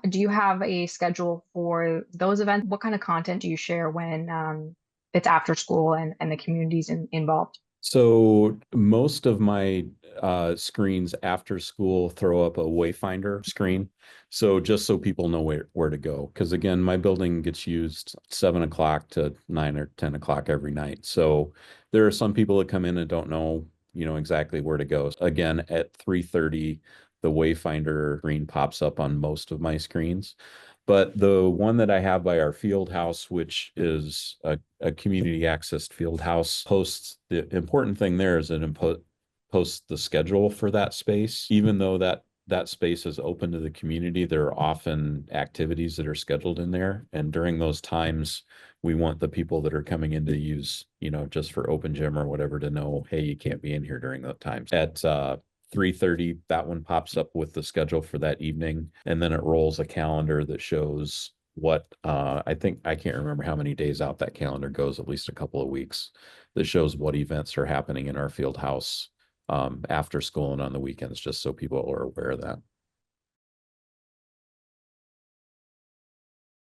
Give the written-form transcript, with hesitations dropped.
Do you have a schedule for those events? What kind of content do you share when it's after school and the community's involved? So most of my screens after school throw up a Wayfinder screen. So just so people know where to go. Because again, my building gets used 7 o'clock to 9 or 10 o'clock every night. So there are some people that come in and don't know, exactly where to go. Again, at 3:30, the Wayfinder screen pops up on most of my screens. But the one that I have by our field house, which is a community accessed field house, posts the important thing there is it posts the schedule for that space. Even though that space is open to the community, there are often activities that are scheduled in there. And during those times, we want the people that are coming in to use, just for open gym or whatever to know, hey, you can't be in here during those times. At 3:30, that one pops up with the schedule for that evening, and then it rolls a calendar that shows what I think I can't remember how many days out that calendar goes, at least a couple of weeks, that shows what events are happening in our field house after school and on the weekends, just so people are aware of that.